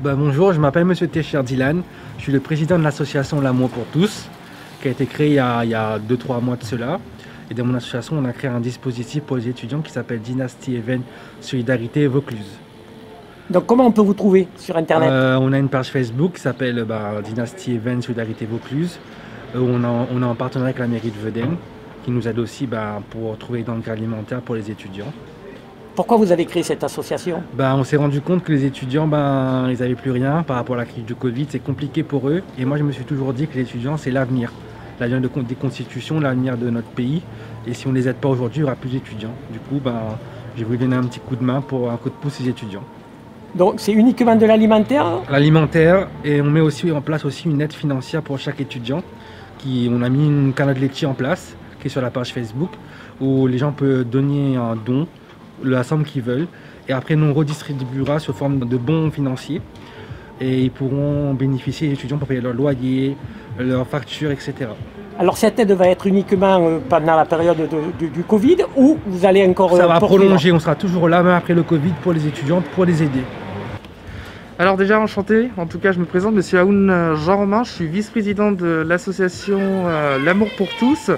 Bonjour, je m'appelle Monsieur Técher Dylan. Je suis le président de l'association L'amour pour tous, qui a été créée il y a 2-3 mois de cela. Et dans mon association, on a créé un dispositif pour les étudiants qui s'appelle Dynasty Event Solidarité Vaucluse. Donc comment on peut vous trouver sur Internet? On a une page Facebook qui s'appelle Dynasty Event Solidarité Vaucluse. On est en partenariat avec la mairie de Vedène, qui nous aide aussi pour trouver des denrées alimentaires pour les étudiants. Pourquoi vous avez créé cette association? On s'est rendu compte que les étudiants, ils n'avaient plus rien par rapport à la crise du Covid, c'est compliqué pour eux. Et moi, je me suis toujours dit que les étudiants, c'est l'avenir. L'avenir des constitutions, l'avenir de notre pays. Et si on ne les aide pas aujourd'hui, il n'y aura plus d'étudiants. Du coup, j'ai voulu donner un petit coup de main pour un coup de pouce aux étudiants. Donc c'est uniquement de l'alimentaire? L'alimentaire, et on met aussi en place une aide financière pour chaque étudiant. On a mis une cagnotte laitier en place, qui est sur la page Facebook, où les gens peuvent donner un don, la somme qu'ils veulent, et après nous on redistribuera sous forme de bons financiers et ils pourront bénéficier, les étudiants, pour payer leur loyer, leurs factures, etc. Alors cette aide va être uniquement pendant la période du Covid, ou vous allez encore... Ça va prolonger, on sera toujours là même après le Covid pour les étudiants, pour les aider. Alors déjà enchanté, en tout cas je me présente, Monsieur Aoun Jean-Romain, je suis vice-président de l'association L'amour pour tous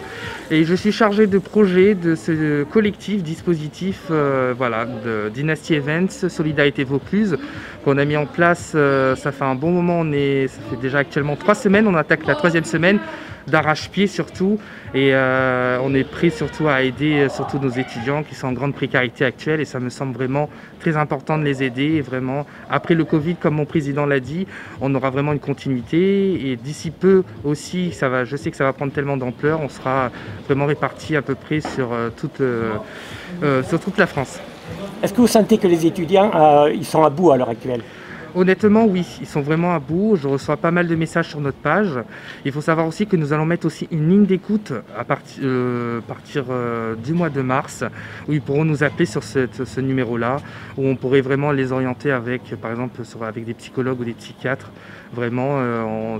et je suis chargé de projet de ce collectif, dispositif de Dynasty Events Solidarité Vaucluse qu'on a mis en place, ça fait un bon moment, ça fait déjà actuellement 3 semaines, on attaque la 3e semaine d'arrache-pied surtout et on est prêt surtout à aider surtout nos étudiants qui sont en grande précarité actuelle et ça me semble vraiment très important de les aider et vraiment après le Covid, comme mon président l'a dit, on aura vraiment une continuité et d'ici peu aussi, je sais que ça va prendre tellement d'ampleur, on sera vraiment répartis à peu près sur toute la France. Est-ce que vous sentez que les étudiants ils sont à bout à l'heure actuelle? Honnêtement, oui, ils sont vraiment à bout. Je reçois pas mal de messages sur notre page. Il faut savoir aussi que nous allons mettre aussi une ligne d'écoute à partir du mois de mars, où ils pourront nous appeler sur ce numéro-là, où on pourrait vraiment les orienter par exemple, avec des psychologues ou des psychiatres. Vraiment,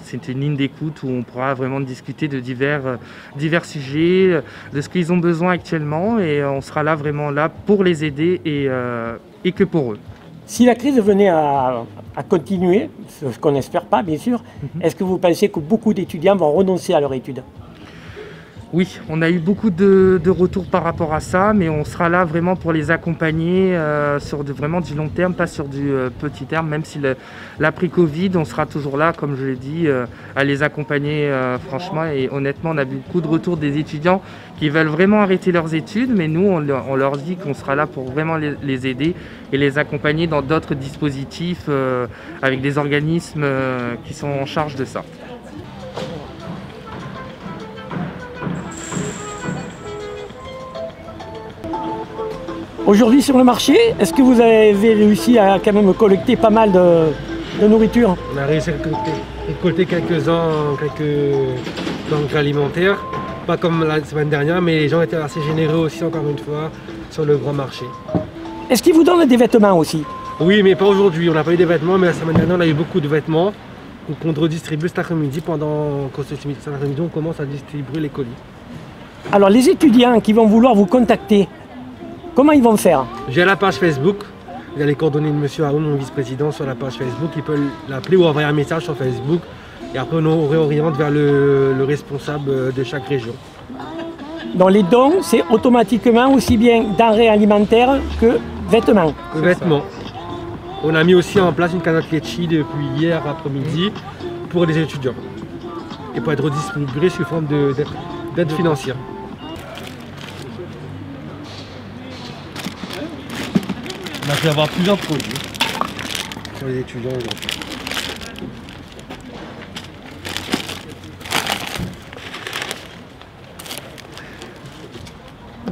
c'est une ligne d'écoute où on pourra vraiment discuter de divers sujets, de ce qu'ils ont besoin actuellement, et on sera là vraiment là pour les aider et que pour eux. Si la crise venait à continuer, ce qu'on n'espère pas bien sûr, est-ce que vous pensez que beaucoup d'étudiants vont renoncer à leur étude? Oui, on a eu beaucoup de retours par rapport à ça, mais on sera là vraiment pour les accompagner sur vraiment du long terme, pas sur du petit terme, même si l'après-Covid, on sera toujours là, comme je l'ai dit, à les accompagner franchement. Et honnêtement, on a beaucoup de retours des étudiants qui veulent vraiment arrêter leurs études, mais nous, on leur dit qu'on sera là pour vraiment les aider et les accompagner dans d'autres dispositifs avec des organismes qui sont en charge de ça. Aujourd'hui sur le marché, est-ce que vous avez réussi à quand même collecter pas mal de nourriture? On a réussi à récolter quelques denrées alimentaires, pas comme la semaine dernière, mais les gens étaient assez généreux aussi, encore une fois, sur le grand marché. Est-ce qu'ils vous donnent des vêtements aussi? Oui, mais pas aujourd'hui, on n'a pas eu des vêtements, mais la semaine dernière on a eu beaucoup de vêtements qu'on redistribue cet après-midi. Cet après-midi on commence à distribuer les colis. Alors les étudiants qui vont vouloir vous contacter, comment ils vont faire? J'ai la page Facebook, il y a les coordonnées de Monsieur Aoun, mon vice-président, sur la page Facebook. Ils peuvent l'appeler ou envoyer un message sur Facebook. Et après, on réoriente vers le responsable de chaque région. Donc les dons, c'est automatiquement aussi bien denrées alimentaires que vêtements. Vêtements. On a mis aussi en place une cagnotte laitier depuis hier après-midi pour les étudiants. Et pour être redistribué sous forme d'aide financière. On a pu avoir plusieurs produits pour les étudiants aujourd'hui.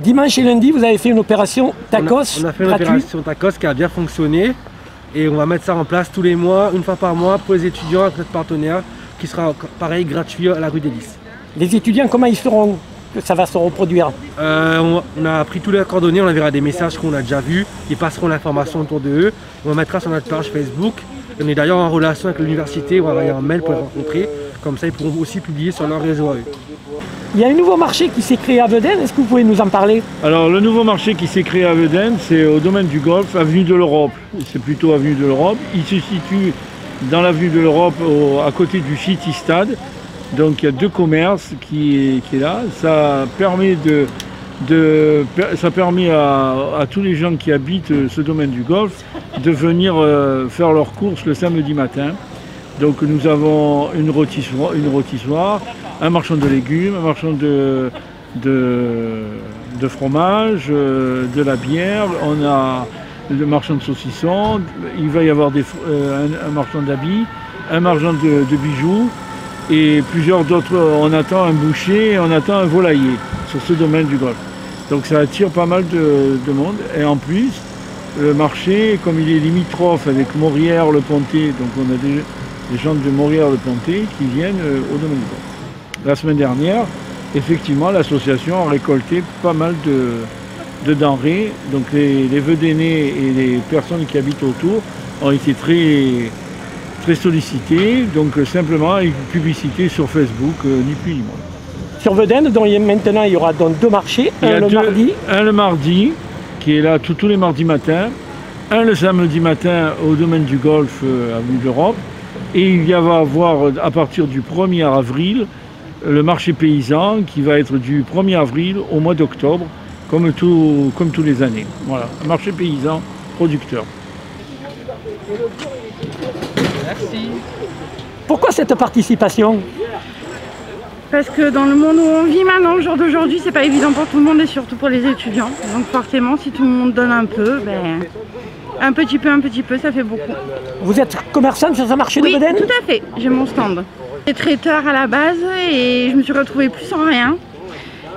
Dimanche et lundi, vous avez fait une opération tacos. On a fait une opération tacos qui a bien fonctionné et on va mettre ça en place tous les mois, une fois par mois pour les étudiants avec notre partenaire qui sera pareil gratuit à la rue des Lys. Les étudiants, comment ils seront que ça va se reproduire? On a pris tous les coordonnées, on enverra des messages qu'on a déjà vus, ils passeront l'information autour de eux, on mettra sur notre page Facebook. On est d'ailleurs en relation avec l'université, on va envoyer un mail pour les rencontrer, comme ça ils pourront aussi publier sur leur réseau à eux. Il y a un nouveau marché qui s'est créé à Vedène, est-ce que vous pouvez nous en parler? Alors le nouveau marché qui s'est créé à Vedène, c'est au domaine du golf, avenue de l'Europe. C'est plutôt avenue de l'Europe. Il se situe dans l'avenue de l'Europe, à côté du City Stade. Donc il y a 2 commerces qui est là. Ça permet à tous les gens qui habitent ce domaine du golf de venir faire leurs courses le samedi matin. Donc nous avons une rôtissoire, un marchand de légumes, un marchand de fromage, de la bière, on a le marchand de saucissons, il va y avoir un marchand d'habits, un marchand de bijoux et plusieurs d'autres. On attend un boucher et on attend un volailler sur ce domaine du golf. Donc ça attire pas mal de monde et en plus le marché, comme il est limitrophe avec Morières-le-Pontet, donc on a des gens de Morières-le-Pontet qui viennent au domaine du golf. La semaine dernière, effectivement, l'association a récolté pas mal de denrées. Donc les Vedénais et les personnes qui habitent autour ont été très sollicités. Donc simplement une publicité sur Facebook, ni plus ni moins. Sur Vedène, maintenant il y aura donc 2 marchés, mardi. Un le mardi, qui est là tous les mardis matins. Un le samedi matin au domaine du golf avenue de l'Europe. Et il va y avoir à partir du 1er avril le marché paysan qui va être du 1er avril au mois d'octobre, comme tous les années. Voilà, un marché paysan producteur. Merci. Pourquoi cette participation? Parce que dans le monde où on vit maintenant, le jour d'aujourd'hui, c'est pas évident pour tout le monde et surtout pour les étudiants. Donc forcément, si tout le monde donne un peu, un petit peu, ça fait beaucoup. Vous êtes commerçante sur ce marché de Vedène? Oui, tout à fait. J'ai mon stand. J'étais traiteur à la base et je me suis retrouvée plus sans rien.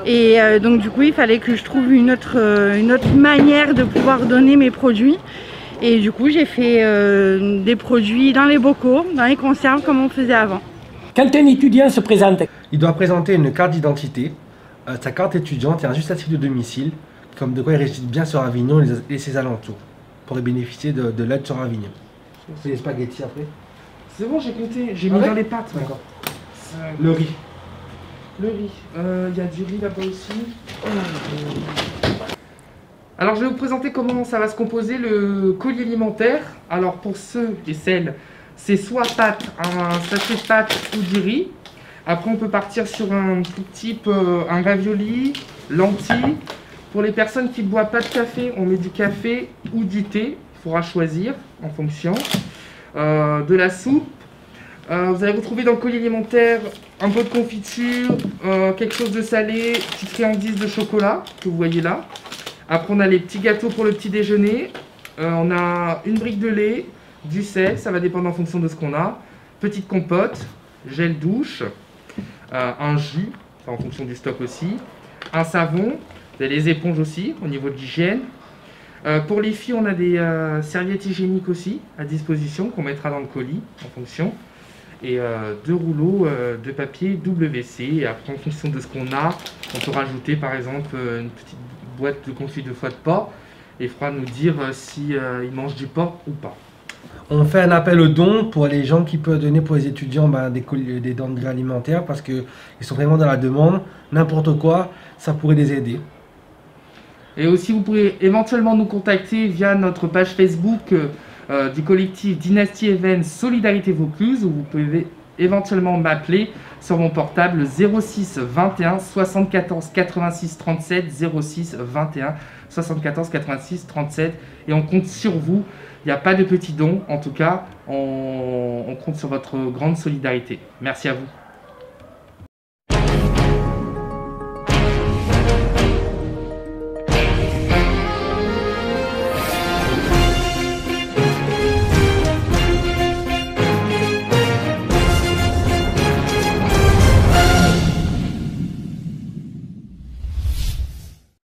Et donc du coup, il fallait que je trouve une autre manière de pouvoir donner mes produits. Et du coup, j'ai fait des produits dans les bocaux, dans les conserves, comme on faisait avant. Quand un étudiant se présente, Il doit présenter une carte d'identité, sa carte étudiante et un justificatif de domicile, comme de quoi il réside bien sur Avignon et ses alentours, pour bénéficier de l'aide sur Avignon. C'est les spaghettis après. C'est bon, j'ai compté, j'ai mis dans les pâtes. D'accord. Le riz. Le riz, il y a du riz là-bas aussi. Alors je vais vous présenter comment ça va se composer le colis alimentaire. Alors pour ceux et celles, c'est soit pâtes, un sachet de pâtes ou du riz. Après on peut partir sur un truc type un ravioli, lentilles. Pour les personnes qui ne boivent pas de café, on met du café ou du thé. Il faudra choisir en fonction. De la soupe. Vous allez retrouver dans le colis alimentaire un pot de confiture, quelque chose de salé, petite friandise de chocolat que vous voyez là. Après on a les petits gâteaux pour le petit déjeuner. On a une brique de lait, du sel, ça va dépendre en fonction de ce qu'on a. Petite compote, gel douche, un jus, en fonction du stock aussi. Un savon, vous avez les éponges aussi au niveau de l'hygiène. Pour les filles, on a des serviettes hygiéniques aussi à disposition qu'on mettra dans le colis en fonction. Et 2 rouleaux de papier WC. Et après, en fonction de ce qu'on a, on peut rajouter par exemple une petite boîte de confit de foie de porc. Et il faudra nous dire si ils mangent du porc ou pas. On fait un appel aux dons pour les gens qui peuvent donner pour les étudiants des denrées alimentaires parce qu'ils sont vraiment dans la demande. N'importe quoi, ça pourrait les aider. Et aussi, vous pourrez éventuellement nous contacter via notre page Facebook du collectif Dynasty Events Solidarité Vaucluse, où vous pouvez éventuellement m'appeler sur mon portable 06 21 74 86 37 06 21 74 86 37 et on compte sur vous. Il n'y a pas de petits dons, en tout cas, on compte sur votre grande solidarité. Merci à vous.